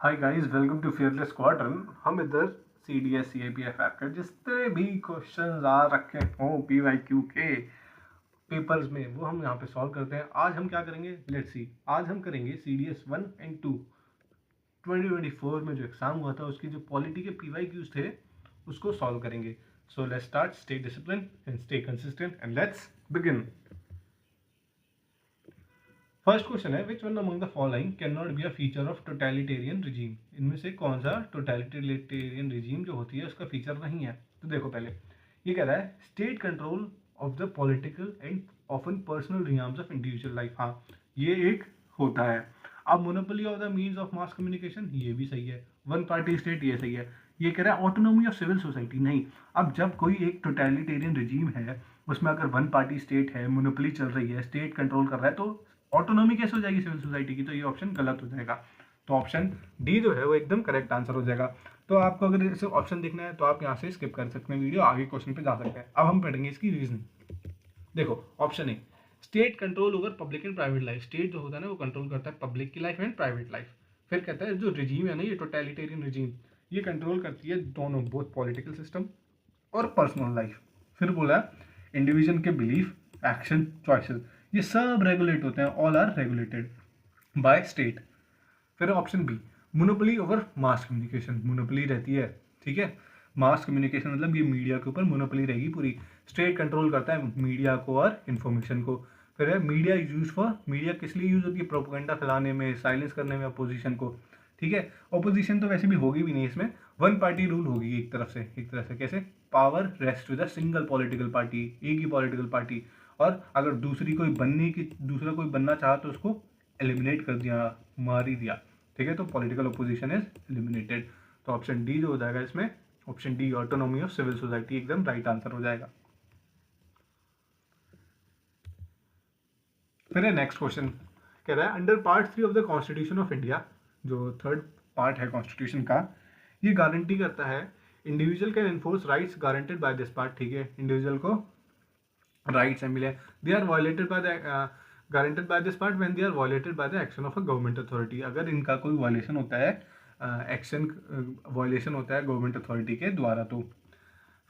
Hi guys, welcome to fearless squadron. हम इधर CDS CAPF app का जितने भी क्वेश्चंस आ रखे हों PYQ के पेपर्स में, वो हम यहाँ पे सॉल्व करते हैं। आज हम क्या करेंगे, लेट्स सी। आज हम करेंगे CDS 1 एंड 2 2024 में जो एग्जाम हुआ था उसकी जो पॉलिटी के PYQs थे उसको सॉल्व करेंगे। So let's start. Stay discipline and stay consistent and let's begin. First question है, which one among the following can not be a feature of totalitarian regime. इनमें से कौन सा टोटलिटेरियन रिजीम जो होती है उसका फीचर नहीं है। तो देखो, पहले ये कह रहा है state control of the political and often personal realms of individual life. हाँ, ये एक होता है। अब monopoly of the means of mass communication, ये भी सही है। वन पार्टी स्टेट, ये सही है। ये कह रहा है ऑटोनॉमी ऑफ सिविल सोसाइटी, नहीं। अब जब कोई एक टोटलिटेरियन रिजीम है उसमें अगर वन पार्टी स्टेट है, मोनोपोली चल रही है, स्टेट कंट्रोल कर रहा है, तो ऑटोनॉमी कैसे हो जाएगी सिविल सोसाइटी की? तो ये ऑप्शन गलत हो जाएगा। तो ऑप्शन डी जो है वो एकदम करेक्ट आंसर हो जाएगा। तो आपको अगर इसे ऑप्शन देखना है तो आप यहाँ से स्किप कर सकते हैं वीडियो, आगे क्वेश्चन पे जा सकते हैं। अब हम पढ़ेंगे इसकी रीजनिंग। देखो, option A, state control over public and private life. State जो होता है ना वो कंट्रोल करता है पब्लिक की लाइफ एंड प्राइवेट लाइफ। फिर कहता है जो रिजीम है ना, ये टोटलिटेरियन रिजीम, ये कंट्रोल करती है दोनों, बोथ पॉलिटिकल सिस्टम और पर्सनल लाइफ। फिर बोला इंडिविजुअल के बिलीफ, एक्शन, चॉइसेस, ये सब रेगुलेट होते हैं, all are regulated by state. फिर option B, monopoly over mass communication, monopoly रहती है, ठीक है। मास कम्युनिकेशन मतलब ये मीडिया के ऊपर मोनोपोली रहेगी पूरी। स्टेट कंट्रोल करता है मीडिया को और इन्फॉर्मेशन को। फिर है मीडिया यूज फॉर, मीडिया किस लिए यूज होती है? प्रोपेगेंडा फैलाने में, साइलेंस करने में अपोजिशन को, ठीक है। अपोजिशन तो वैसे भी होगी भी नहीं इसमें, वन पार्टी रूल होगी एक तरफ से। एक तरह से कैसे? Power rest with a single political party, एक ही पॉलिटिकल पार्टी। और अगर दूसरा कोई बनना चाहा तो उसको एलिमिनेट कर दिया, मार ही दिया, ठीक है। तो पॉलिटिकल अपोजिशन इज एलिमिनेटेड। तो ऑप्शन डी जो हो जाएगा इसमें, option D autonomy of civil society, एकदम राइट आंसर हो जाएगा। फिर है नेक्स्ट क्वेश्चन, कह रहा है under part 3 of the constitution of India, जो थर्ड पार्ट है कॉन्स्टिट्यूशन का, ये गारंटी करता है individual can enforce rights guaranteed by this part, ठीक है। इंडिविजुअल को राइट्स मिले, they are violated by the guaranteed by this part when they are violated by the action of a government authority. अगर इनका कोई violation होता है, action violation होता है गवर्नमेंट अथॉरिटी के द्वारा। तो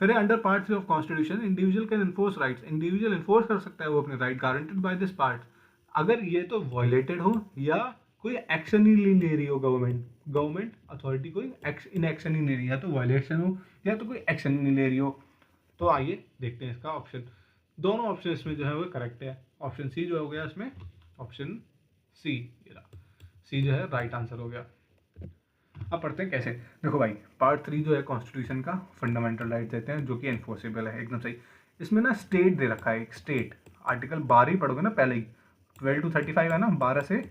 फिर under part 3 of constitution, individual can enforce rights, individual enforce कर सकता है वो अपने right guaranteed by this part, अगर ये तो वायलेटेड हो या कोई एक्शन ही नहीं ले रही हो गवर्नमेंट अथॉरिटी, कोई इन एक्शन ही नहीं ले रही, या तो वायलेशन हो या तो कोई एक्शन नहीं ले रही हो। तो आइए देखते हैं इसका ऑप्शन। दोनों ऑप्शन इसमें जो है वो करेक्ट है। ऑप्शन सी जो हो गया इसमें, ऑप्शन सी, सी जो है राइट आंसर हो गया। अब पढ़ते हैं कैसे। देखो भाई, पार्ट 3 जो है कॉन्स्टिट्यूशन का, फंडामेंटल राइट देते हैं जो कि एनफोर्सेबल है, एकदम सही। इसमें ना स्टेट दे रखा है, एक स्टेट। आर्टिकल 12 ही पढ़ोगे ना पहले ही, 12 to 35 है ना, 12 से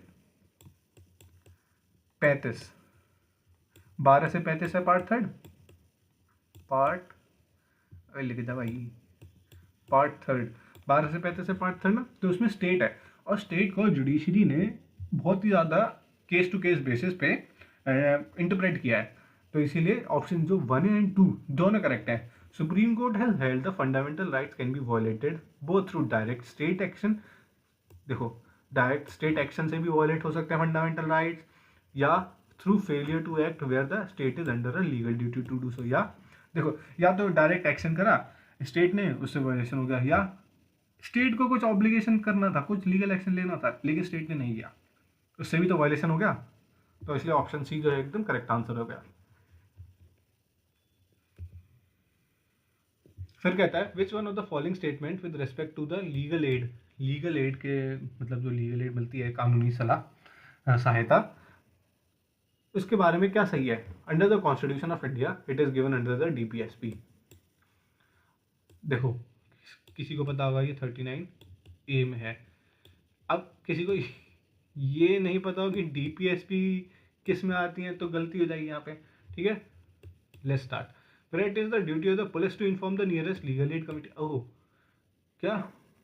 35, 12 से 35 है पार्ट थर्ड, पार्ट लिख जा भाई, पार्ट थर्ड, 12 से 35 है पार्ट थर्ड ना। तो उसमें स्टेट है, और स्टेट को जुडिशरी ने बहुत ही ज़्यादा केस टू केस बेसिस पे इंटरप्रेट किया है। तो इसीलिए ऑप्शन जो 1 एंड 2 दोनों करेक्ट है। Supreme court has held the fundamental rights can be violated both through direct state action. देखो, डायरेक्ट स्टेट एक्शन से भी वायलेट हो सकते हैं फंडामेंटल राइट्स, या through failure to act where the state is under a legal duty to do so. या देखो, या तो डायरेक्ट एक्शन करा स्टेट ने, उससे वायलेशन हो गया, या स्टेट को कुछ ऑब्लिगेशन करना था, कुछ लीगल एक्शन लेना था, लेकिन स्टेट ने नहीं किया, उससे भी तो वायलेशन हो गया। तो इसलिए ऑप्शन सी जो है एकदम करेक्ट आंसर हो गया। फिर कहता है which one of the following statement with respect to the legal aid, legal aid के मतलब जो लीगल एड मिलती है, कानूनी सलाह, सहायता, उसके बारे में क्या सही है? Under the constitution of India it is given under the DPSP। देखो, किसी को पता होगा ये 39A में है। अब किसी को ये नहीं पता हो कि DPSP किस में आती है, तो गलती हो जाएगी यहाँ पे, ठीक है। Let's start. फिर it is the duty of the police to inform the nearest legal aid committee. Oh, क्या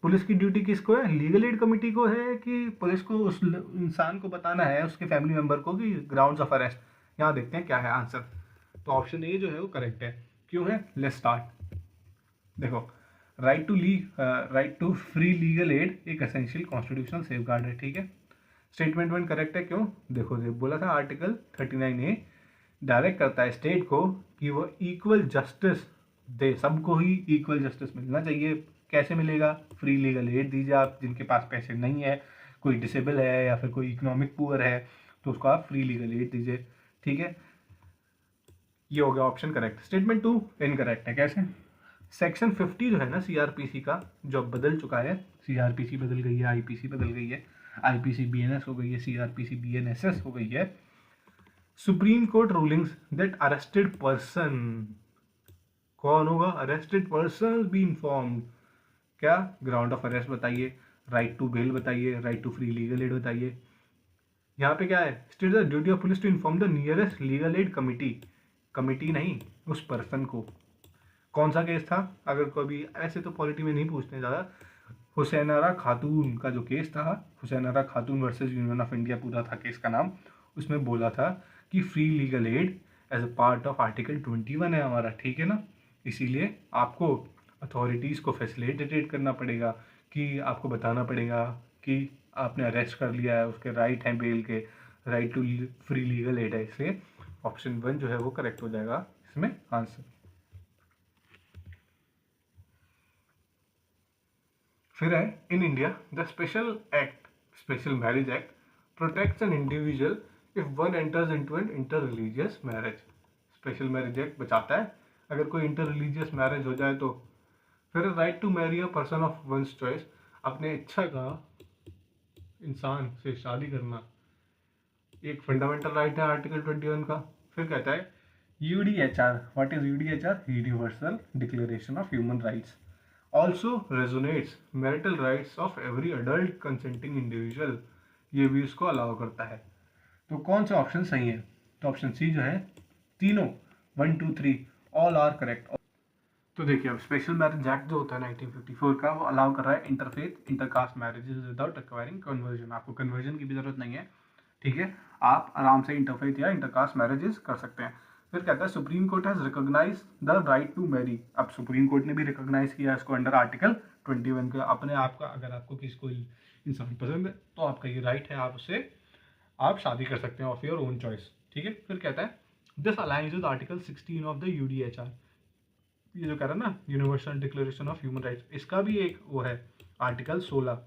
पुलिस की ड्यूटी किसको है? लीगल एड कमिटी को है, कि पुलिस को उस इंसान को बताना है, उसके फैमिली मेंबर को, कि ग्राउंड्स ऑफ अरेस्ट? यहाँ देखते हैं क्या है आंसर। तो ऑप्शन ए जो है वो करेक्ट है। क्यों है? Let's start. देखो, right to free legal aid एक एसेंशियल कॉन्स्टिट्यूशनल सेफगार्ड है, ठीक है। स्टेटमेंट वन करेक्ट है, क्यों? देखो बोला था आर्टिकल 39A डायरेक्ट करता है स्टेट को कि वो इक्वल जस्टिस दे, सबको ही इक्वल जस्टिस मिलना चाहिए। कैसे मिलेगा? फ्री लीगल एड दीजिए आप, जिनके पास पैसे नहीं है, कोई डिसेबल है या फिर कोई इकोनॉमिक पुअर है, तो उसको आप फ्री लीगल एड दीजिए। ठीक है, ये हो गया option correct. Statement two incorrect है। कैसे? सेक्शन 50 जो है ना सीआरपीसी का, जो अब बदल चुका है, सीआरपीसी बदल गई है, आईपीसी बदल गई है, आईपीसी बीएनएस हो गई है, सीआरपीसी बीएनएसएस हो गई है। Supreme court rulings that arrested person, कौन होगा? Arrested person be informed. क्या? ग्राउंड ऑफ अरेस्ट बताइए, राइट टू बेल बताइए, right to free legal aid बताइए। यहाँ पे क्या है? State the duty of police to inform the nearest legal aid committee, committee नहीं, उस पर्सन को। कौन सा केस था? अगर कभी, ऐसे तो पॉलिटी में नहीं पूछते ज़्यादा, हुसैनारा खातून का जो केस था, हुसैनारा खातून वर्सेस यूनियन ऑफ इंडिया पूरा था केस का नाम, उसमें बोला था कि free legal aid as a part of article 21 है हमारा, ठीक है ना। इसीलिए आपको अथॉरिटीज़ को फैसिलिटेट करना पड़ेगा, कि आपको बताना पड़ेगा कि आपने अरेस्ट कर लिया है, उसके राइट हैं बेल के, right to free legal aid है। इसलिए ऑप्शन 1 जो है वो करेक्ट हो जाएगा इसमें आंसर। फिर है in India the special marriage act protects an individual if one enters into an inter religious marriage. Special marriage act बचाता है अगर कोई इंटर रिलीजियस मैरिज हो जाए तो। फिर right to marry a person of one's choice, अपने इच्छा का इंसान से शादी करना एक फंडामेंटल राइट है आर्टिकल 21 का। फिर कहता है UDHR, what is UDHR? Universal declaration of human rights also resonates marital rights of every adult consenting individual, ये भी इसको अलाउ करता है। तो कौन सा ऑप्शन सही है? तो ऑप्शन सी जो है, तीनों 1 2 3 ऑल आर करेक्ट। तो देखिए अब स्पेशल मैरिज एक्ट जो होता है 1954 का, वो अलाउ कर रहा है interfaith intercaste marriages without requiring conversion. आपको कन्वर्जन की भी जरूरत नहीं है, ठीक है, आप आराम से इंटरफेथ या इंटरकास्ट मैरिजेस कर सकते हैं। फिर कहता है supreme court has recognise the right to marry. अब सुप्रीम कोर्ट ने भी रिकॉग्नाइज किया इसको अंडर आर्टिकल 21 के। अपने आप का, अगर आपको किसी को इंसान पसंद है तो आपका ये राइट है, आप उससे आप शादी कर सकते हैं ऑफ योर ओन चॉइस, ठीक है। फिर कहता है this aligns with article 16 of the UDHR, ये जो कह रहा है ना universal declaration of human rights, इसका भी एक वो है आर्टिकल 16,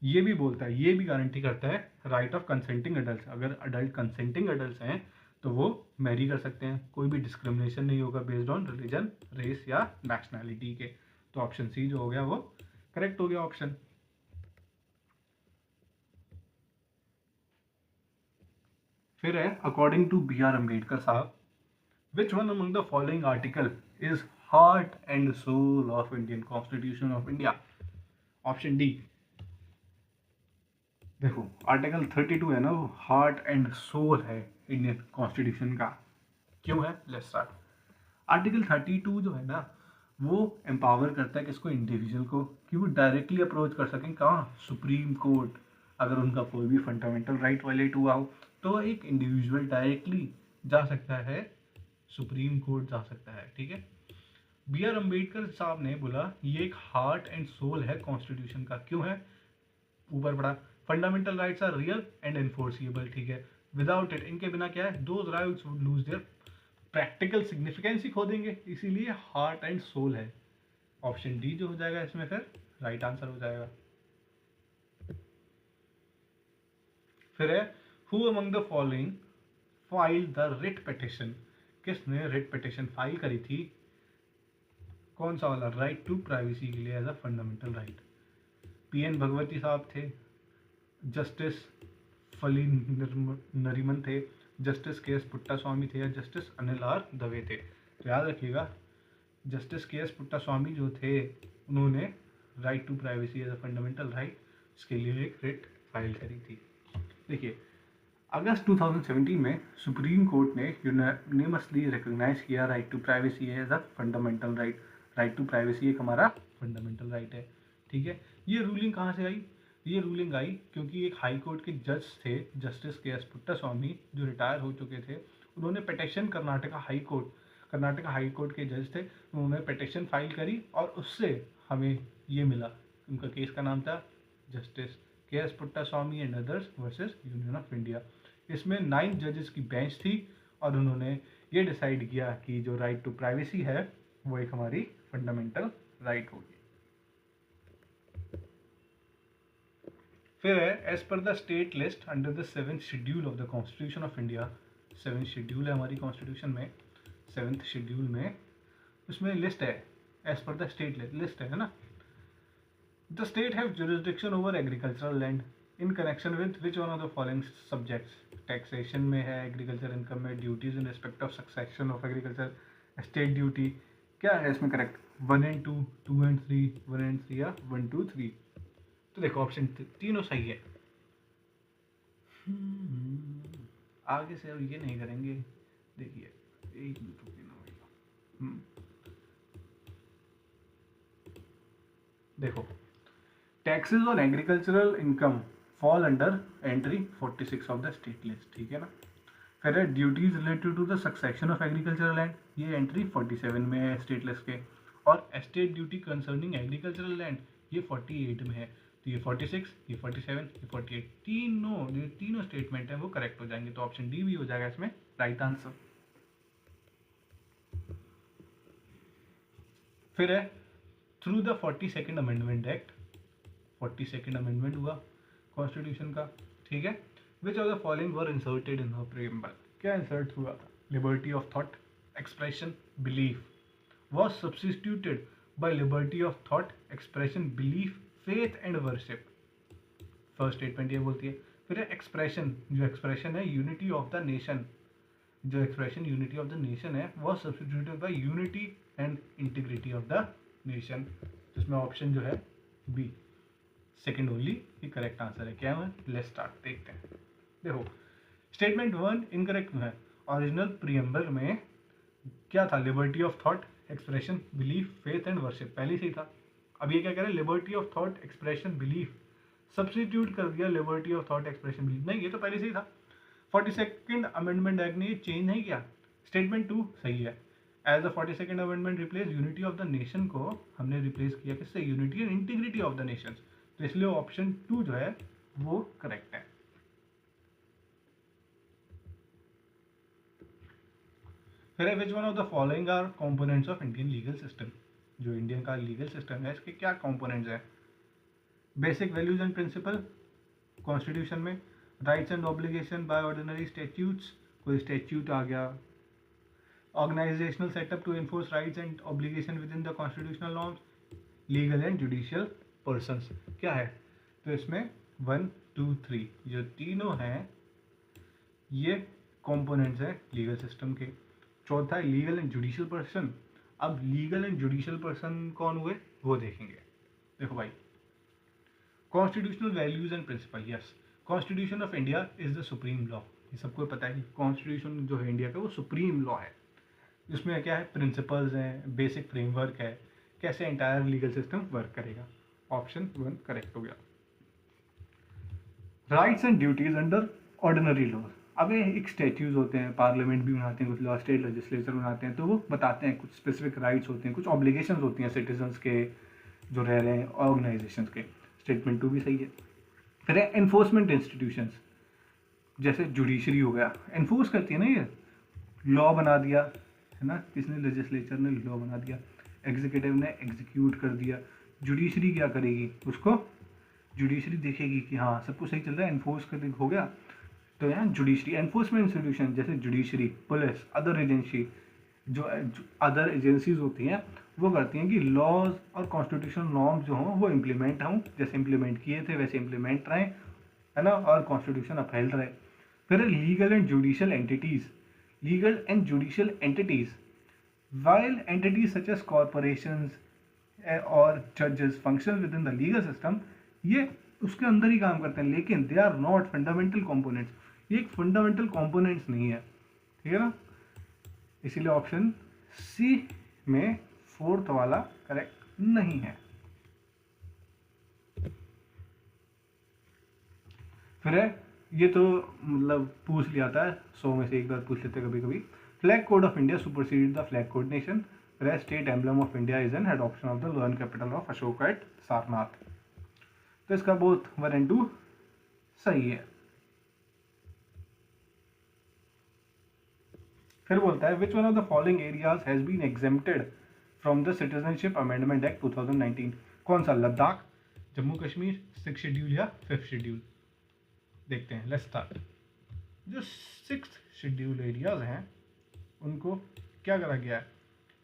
ये भी बोलता है, ये भी गारंटी करता है राइट ऑफ कंसेंटिंग एडल्ट। अगर अडल्ट कंसेंटिंग एडल्ट हैं तो वो मैरी कर सकते हैं, कोई भी डिस्क्रिमिनेशन नहीं होगा बेस्ड ऑन रिलीजन, रेस या नेशनैलिटी के। तो ऑप्शन सी जो हो गया वो करेक्ट हो गया ऑप्शन। फिर है according to B R Ambedkar साहब, which one among the following article is heart and soul of Indian constitution of India? Option D. देखो आर्टिकल 32 है ना, वो हार्ट एंड सोल है इंडियन कॉन्स्टिट्यूशन का। क्यों है? Let's start. आर्टिकल 32 जो है ना, वो एम्पावर करता है किसको? इंडिविजुअल को, कि वो डायरेक्टली अप्रोच कर सकें कहाँ? Supreme court. अगर उनका कोई भी फंडामेंटल राइट वायलेट हुआ हो तो एक इंडिविजुअल डायरेक्टली जा सकता है, सुप्रीम कोर्ट जा सकता है, ठीक है। बी आर अम्बेडकर साहब ने बोला ये एक हार्ट एंड सोल है कॉन्स्टिट्यूशन का। क्यों है? ऊपर पड़ा fundamental rights are real and enforceable, ठीक है। विदाउट इट, इनके बिना क्या है, those rights would lose their practical significance ही खो देंगे, इसीलिए हार्ट एंड सोल है। ऑप्शन डी जो हो जाएगा इसमें फिर राइट आंसर हो जाएगा। फिर है who among the following file the writ petition, किसने रिट पिटिशन फाइल करी थी? कौन सा वाला? राइट टू प्राइवेसी के लिए as a fundamental right. PN Bhagwati साहब थे, जस्टिस फली नरीमन थे, जस्टिस के एस पुट्टा स्वामी थे, या जस्टिस अनिल आर दवे थे। तो याद रखिएगा जस्टिस के एस पुट्टा स्वामी जो थे, उन्होंने right to privacy as a fundamental right, इसके लिए एक रिट फाइल करी थी। देखिए अगस्त 2017 में सुप्रीम कोर्ट ने यूनानिमसली रिकॉग्नाइज किया right to privacy as a fundamental right. Right to privacy एक हमारा फंडामेंटल राइट है, ठीक है। ये रूलिंग कहाँ से आई? ये रूलिंग आई क्योंकि एक हाई कोर्ट के जज थे, जस्टिस के एस पुट्टा स्वामी, जो रिटायर हो चुके थे। उन्होंने पिटिशन कर्नाटका हाई कोर्ट के जज थे, उन्होंने पिटिशन फाइल करी और उससे हमें ये मिला। उनका केस का नाम था justice KS Puttaswamy and others versus union of India. इसमें 9 जजेस की बेंच थी और उन्होंने ये डिसाइड किया कि जो राइट टू प्राइवेसी है वो एक हमारी फंडामेंटल राइट होगी। फिर है as per the state list under the 7th schedule of the constitution of India. 7th schedule है हमारी कॉन्स्टिट्यूशन में, 7th शेड्यूल में उसमें लिस्ट है as per the state list है ना। The state have jurisdiction over agricultural land in connection with which one of the following subjects. Taxation में है, एग्रीकल्चर इनकम में, duties in respect of succession of agriculture, state duty. क्या है इसमें correct? 1 and 2, 2 and 3, 1 and 3 या 1, 2, 3। तो देखो option तीनों सही है। आगे से अब ये नहीं करेंगे, देखिए एक मिनट रुकिए ना भैया। देखो taxes on agricultural income fall under entry 46 of the state list, ठीक है ना। फिर है duties related to the succession of agricultural land, ये एंट्री 47 में है स्टेट लिस्ट के। और estate duty concerning agricultural land ये 48 में है। तो ये 46, ये 47, ये 48, तीनों स्टेटमेंट है वो करेक्ट हो जाएंगे। तो ऑप्शन डी भी हो जाएगा इसमें राइट आंसर। फिर है through the 42nd amendment act, 42nd amendment हुआ कॉन्स्टिट्यूशन का, ठीक है। Which of the following were inserted in the preamble, क्या इंसर्ट हुआ? Liberty of thought, expression, belief was substituted by liberty of thought, expression, belief, faith and worship। First statement ये बोलती है। फिर एक्सप्रेशन, जो एक्सप्रेशन है यूनिटी ऑफ द नेशन, जो expression unity of the nation है was substituted by unity and integrity of the nation। जिसमें option जो है बी सेकेंड ओनली ये करेक्ट आंसर है। क्या है? लेट्स स्टार्ट, देखते हैं। देखो स्टेटमेंट 1 इनकरेक्ट है। ओरिजिनल प्रीएम्बल में क्या था? Liberty of thought, expression, belief, faith and worship, पहले से ही था। अब ये क्या कह रहे हैं? Liberty of thought, expression, belief, substitute कर दिया liberty of thought, expression, belief. नहीं, ये तो पहले से ही था। 42nd अमेंडमेंट एक्ट ने ये चेंज नहीं किया। स्टेटमेंट 2 सही है। As the 42nd amendment replace unity of the nation को हमने रिप्लेस किया किससे? Unity and integrity of the nation. तो इसलिए ऑप्शन 2 जो है वो करेक्ट है। फिर which one of the following are components of Indian legal system. जो इंडियन का लीगल सिस्टम है इसके क्या कंपोनेंट्स हैं? Basic values and principle constitution में, rights and obligation by ordinary statutes, कोई स्टैट्यूट आ गया, organisational setup to enforce rights and obligation within the constitutional norms, legal and judicial persons. क्या है? तो इसमें 1, 2, 3 जो तीनों हैं ये कंपोनेंट्स हैं लीगल सिस्टम के। चौथा है लीगल एंड जुडिशियल पर्सन। अब लीगल एंड जुडिशियल पर्सन कौन हुए वो देखेंगे। देखो भाई, constitutional values and principle, yes, constitution of India is the supreme law. ये सबको पता है कि कॉन्स्टिट्यूशन जो है इंडिया का वो सुप्रीम लॉ है। इसमें क्या है? प्रिंसिपल्स हैं, बेसिक फ्रेमवर्क है, कैसे एंटायर लीगल सिस्टम वर्क करेगा। ऑप्शन 1 करेक्ट हो गया। Rights and duties under ordinary law. अब एक स्टैट्यूज होते हैं, पार्लियामेंट भी बनाते हैं कुछ लॉ, स्टेट लेजिस्लेचर बनाते हैं, तो वो बताते हैं कुछ स्पेसिफिक राइट्स होते हैं, कुछ ऑब्लिगेशंस होती हैं सिटीजन्स के जो रह रहे हैं ऑर्गेनाइजेशंस के। स्टेटमेंट 2 भी सही है। फिर है एनफोर्समेंट इंस्टीट्यूशंस, जैसे जुडिशरी हो गया, एनफोर्स करती है ना, ये लॉ बना दिया है ना, किसने? लेजिस्लेचर ने लॉ बना दिया, एग्जीक्यूटिव ने एग्जीक्यूट कर दिया। जुडिशरी क्या करेगी? उसको जुडिशरी देखेगी कि हाँ सब कुछ सही चल रहा है, एनफोर्स कर हो गया। तो यहाँ जुडिशरी, एनफोर्समेंट इंस्टीट्यूशन जैसे जुडिशरी, पुलिस, अदर एजेंसी, जो अदर एजेंसीज होती हैं वो करती हैं कि लॉज और कॉन्स्टिट्यूशनल नॉर्म्स जो हों वो इम्प्लीमेंट हों, जैसे इम्प्लीमेंट किए थे वैसे इम्प्लीमेंट रहें, है ना, और कॉन्स्टिट्यूशन अपहेल्ड रहे। फिर legal and judicial entities, legal and judicial entities, while entities such as corporations और जजेस function within the legal system, ये उसके अंदर ही काम करते हैं, लेकिन they are not fundamental components. ये एक फंडामेंटल कंपोनेंट्स नहीं है, ठीक है ना। इसीलिए ऑप्शन सी में 4th वाला करेक्ट नहीं है। फिर है ये तो मतलब पूछ लिया था, 100 में से एक बार पूछ लेते कभी कभी। Flag code of India supersede the flag code nation, whereas state emblem of India is an adoption of the learned capital of Ashoka at Sarnath. तो इसका बोथ 1 and 2 सही है। फिर बोलता है which one of the following areas has been exempted from the citizenship amendment act 2019। कौन सा? Ladakh, Jammu Kashmir, 6th schedule या 5th शेड्यूल? देखते हैं, लेट्स स्टार्ट। जो 6th शेड्यूल एरियाज हैं उनको क्या करा गया है?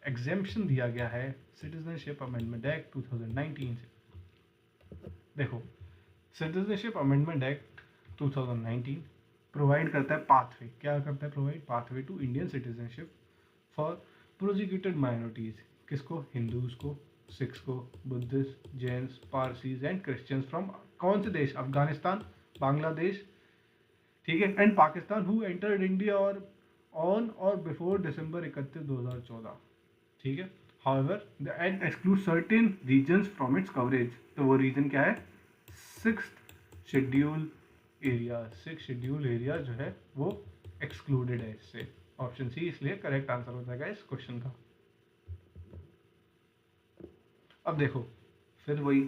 एग्जेम्पशन दिया गया है सिटीजनशिप अमेंडमेंट एक्ट 2019 से। देखो, सिटीजनशिप अमेंडमेंट एक्ट 2019 प्रोवाइड करता है पाथवे। क्या करता है? Provide pathway to Indian citizenship for prosecuted minorities. किसको? हिंदूज को, सिख्स को, Buddhist, Jains, Parsis and Christians from कौन से देश? अफगानिस्तान, बांग्लादेश, ठीक है, and Pakistan who entered India और ऑन और बिफोर दिसंबर 31, 2014। ठीक है। However, the act excludes certain regions from its coverage। तो वो रीजन क्या है? 6th schedule area. 6th schedule area जो है वो एक्सक्लूडेड है इससे। ऑप्शन सी इसलिए करेक्ट आंसर हो जाएगा इस क्वेश्चन का। अब देखो, फिर वही,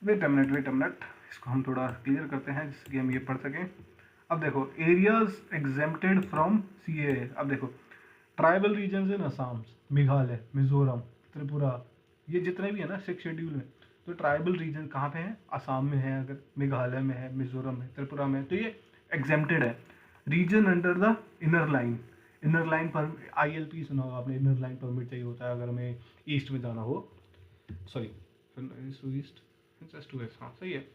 वेट अ मिनट, इसको हम थोड़ा क्लियर करते हैं जिससे कि हम ये पढ़ सकें। अब देखो, एरियाज एग्जेम्प्टेड फ्रॉम CAA। अब देखो, ट्राइबल रीजन इन असम, मेघालय, मिजोरम, त्रिपुरा, ये जितने भी है ना 6th शेड्यूल में, तो ट्राइबल रीजन कहाँ पे हैं? असम में है, अगर मेघालय में है, मिजोरम में, त्रिपुरा में, तो ये एग्जेम्प्टेड है। Region under the inner line पर ILP सुना होगा आपने, इनर लाइन परमिट चाहिए होता है अगर हमें ईस्ट में जाना हो, sorry east just to west, हाँ सही है।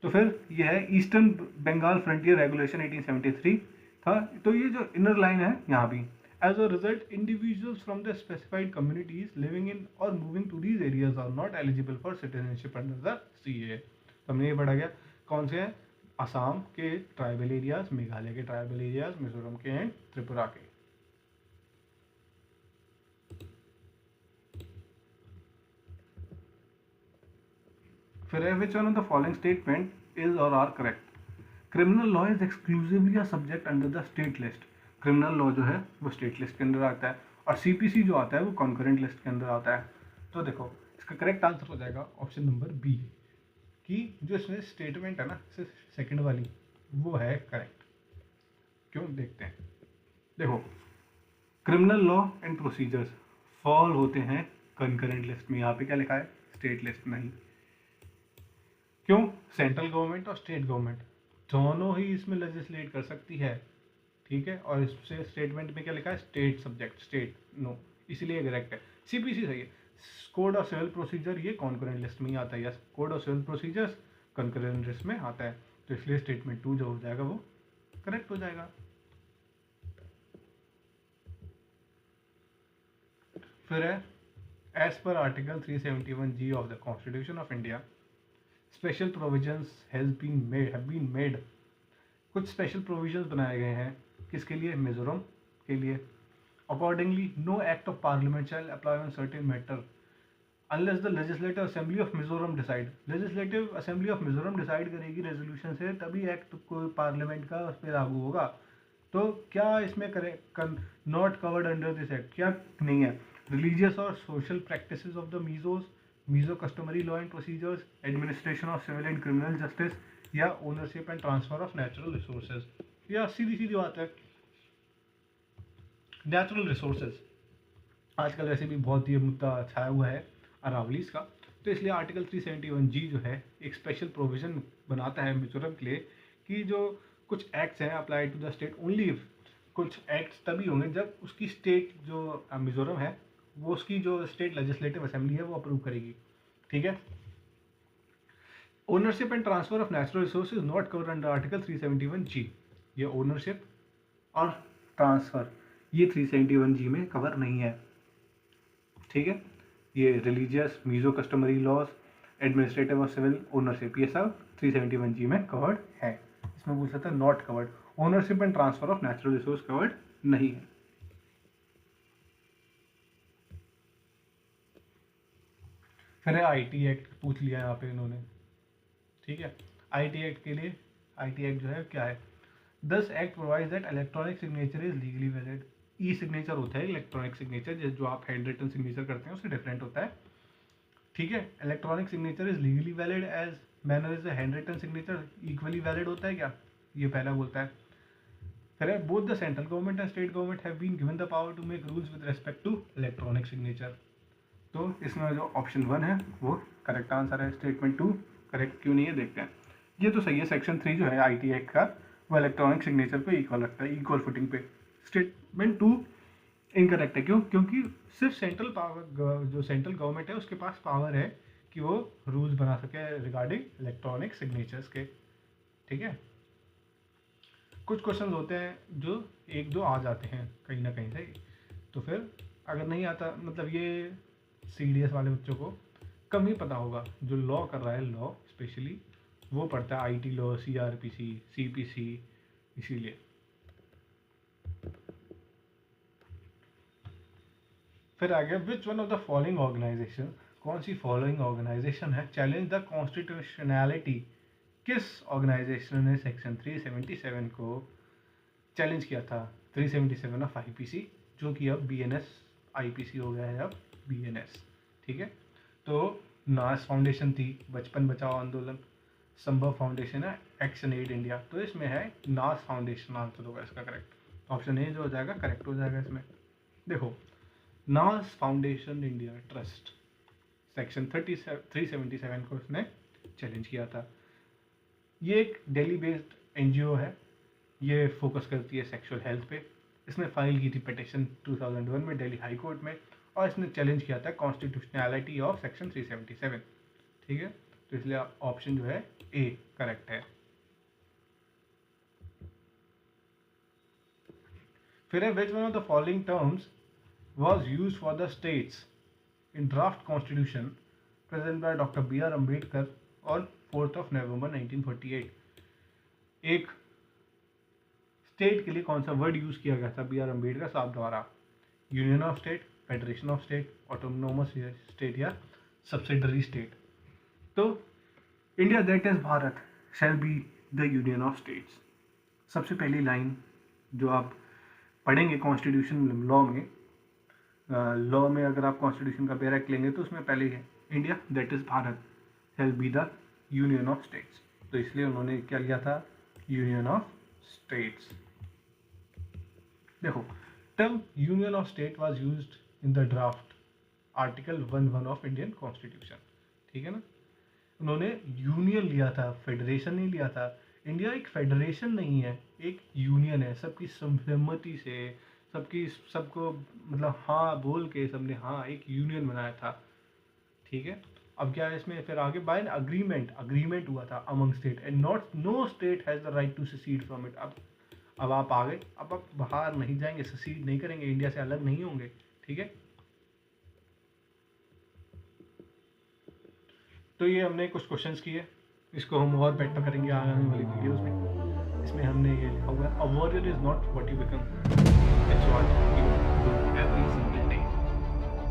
तो फिर ये है ईस्टर्न बंगाल फ्रंटियर रेगुलेशन 1873 था। तो ये जो इनर लाइन है यहाँ भी, as a result individuals from the specified communities living in or moving to these areas are not eligible for citizenship under the CAA। तो हमने ये पढ़ा गया कौन से हैं? असम के ट्राइबल एरियाज, मेघालय के ट्राइबल एरियाज, मिजोरम के एंड त्रिपुरा के। फिर है which one of the following statement is or are correct? Criminal law is exclusively a subject under the state list. Criminal law जो है वो स्टेट लिस्ट के अंदर आता है, और CPC जो आता है वो कॉन्करेंट लिस्ट के अंदर आता है। तो देखो, इसका करेक्ट आंसर हो जाएगा ऑप्शन नंबर बी, कि जो इसमें स्टेटमेंट है ना सेकंड वाली, वो है करेक्ट। क्यों? देखते हैं। देखो, criminal law and procedures fall होते हैं कॉन्करेंट लिस्ट में। यहाँ पे क्या लिखा है? स्टेट लिस्ट नहीं। क्यों? सेंट्रल गवर्नमेंट और स्टेट गवर्नमेंट दोनों ही इसमें लेजिस्लेट कर सकती है, ठीक है, और इससे स्टेटमेंट में क्या लिखा है? स्टेट सब्जेक्ट, स्टेट नो, इसलिए करेक्ट है। CPC सही है। कोड ऑफ सिविल प्रोसीजर ये कॉन्करेंट लिस्ट में ही आता है, yes, code of civil procedures concurrent list में आता है, तो इसलिए स्टेटमेंट 2 जो हो जाएगा वो करेक्ट हो जाएगा। फिर है as per article 371G of the constitution of India special provisions have been made. कुछ स्पेशल प्रोविजंस बनाए गए हैं किसके लिए? मिजोरम के लिए। Accordingly no act of parliament shall apply on certain matter unless the legislative assembly of Mizoram decide. Legislative assembly of Mizoram decide करेगी resolution से, तभी एक्ट को पार्लियामेंट का उस पर लागू होगा। तो क्या इसमें not covered under this act? क्या नहीं है? Religious or social practices of the Mizo customary law and procedures, administration of civil and criminal justice, या ownership and transfer of natural resources. या सीधी सीधी बात है, नेचुरल रिसोर्सेज आजकल वैसे भी बहुत ये मुद्दा छाया हुआ है अरावलीज का, तो इसलिए आर्टिकल 371G जो है एक स्पेशल प्रोविजन बनाता है मिजोरम के लिए कि जो कुछ एक्ट्स हैं apply to the state only if. कुछ एक्ट्स तभी होंगे जब उसकी स्टेट जो मिजोरम है वो उसकी जो स्टेट लेजिस्लेटिव असेंबली है वो अप्रूव करेगी, ठीक है। Ownership and transfer of natural resources not cover under article 371G। ये ओनरशिप और ट्रांसफर ये 371G में कवर नहीं है, ठीक है। ये religious, Mizo customary laws, administrative और सिविल, ओनरशिप, ये सब 371G में कवर्ड है। इसमें पूछ सकता है not covered. Ownership and transfer of natural resource covered नहीं है। फिर है IT एक्ट पूछ लिया यहाँ पे इन्होंने, ठीक है। IT एक्ट के लिए, IT एक्ट जो है क्या है? This act provides that electronic signature is legally valid. E signature होता है इलेक्ट्रॉनिक सिग्नेचर, जो आप हैंड रिटन सिग्नेचर करते हैं उससे डिफरेंट होता है, ठीक है, electronic signature is legally valid as manner is handwritten signature, equally valid होता है क्या, ये पहला बोलता है। फिर है both the central government and state government have been given the power to make rules with respect to electronic signature. तो इसमें जो ऑप्शन 1 है वो करेक्ट आंसर है। स्टेटमेंट 2 करेक्ट क्यों नहीं है देखते हैं। ये तो सही है, सेक्शन 3 जो है IT एक्ट का वो इलेक्ट्रॉनिक सिग्नेचर पे इक्वल रखता है, इक्वल फुटिंग पे। स्टेटमेंट 2 इनकरेक्ट है, क्यों, क्योंकि सिर्फ सेंट्रल पावर, जो सेंट्रल गवर्नमेंट है उसके पास पावर है कि वो रूल्स बना सके रिगार्डिंग इलेक्ट्रॉनिक सिग्नेचर्स के। ठीक है, कुछ क्वेश्चन होते हैं जो 1-2 आ जाते हैं कहीं ना कहीं से, तो फिर अगर नहीं आता, मतलब ये CDS वाले बच्चों को कम ही पता होगा, जो लॉ कर रहा है, लॉ स्पेशली वो पढ़ता है IT लॉ, CRPC, CPC, इसीलिए। फिर आगे, which one of the following organisation, कौन सी फॉलोइंग ऑर्गेनाइजेशन है चैलेंज द कॉन्स्टिट्यूशनैलिटी, किस ऑर्गेनाइजेशन ने सेक्शन 377 को चैलेंज किया था। 377 ऑफ IPC, जो कि अब BNS IPC हो गया है, अब BNS। ठीक है, तो नास फाउंडेशन थी, बचपन बचाओ आंदोलन, संभव फाउंडेशन है, एक्शन एड इंडिया। तो इसमें है नास फाउंडेशन आंसर होगा इसका करेक्ट। ऑप्शन ए जो हो जाएगा करेक्ट हो जाएगा इसमें। देखो, नास फाउंडेशन इंडिया ट्रस्ट सेक्शन 377 को इसने चैलेंज किया था। ये एक दिल्ली बेस्ड NGO है, ये फोकस करती है सेक्सुअल हेल्थ पे। इसने फाइल की थी पिटिशन 2001 में दिल्ली हाई कोर्ट में, और इसने चैलेंज किया था कॉन्स्टिट्यूशनैलिटी ऑफ सेक्शन 377। ठीक है, तो इसलिए ऑप्शन जो है ए करेक्ट है। फिर है which one of the following terms was used for the states in draft constitution present by Dr. B.R. Ambedkar on 4th of November 1948। एक स्टेट के लिए कौन सा वर्ड यूज किया गया था B.R. अम्बेडकर साहब द्वारा? Union of state, federation of state, autonomous state या सब्सिडरी स्टेट। तो India that is Bharat shall be the union of states. सबसे पहली लाइन जो आप पढ़ेंगे कॉन्स्टिट्यूशन लॉ में, लॉ में अगर आप कॉन्स्टिट्यूशन का बैरक लेंगे तो उसमें पहले है India that is Bharat shall be the union of states. तो इसलिए उन्होंने क्या लिया था, यूनियन ऑफ स्टेट्स। देखो, term union of state was used in the draft article 1(1) of Indian constitution. ठीक है ना, उन्होंने यूनियन लिया था, फेडरेशन नहीं लिया था। इंडिया एक फेडरेशन नहीं है, एक यूनियन है, सबकी सहमति से, सबको मतलब हाँ बोल के सबने हाँ एक यूनियन बनाया था। ठीक है, अब क्या है इसमें फिर आगे, बाय एन अग्रीमेंट हुआ था among state and not no state has the right to secede from it. अब आप आ गए, अब आप बाहर नहीं जाएंगे, सेसीड नहीं करेंगे, इंडिया से अलग नहीं होंगे। ठीक है, तो ये हमने कुछ क्वेश्चंस किए, इसको हम और बेटर करेंगे आने वाली वीडियोस में। इसमें हमने ये लिखा हुआ है, a warrior is not what you become, it's what you do every single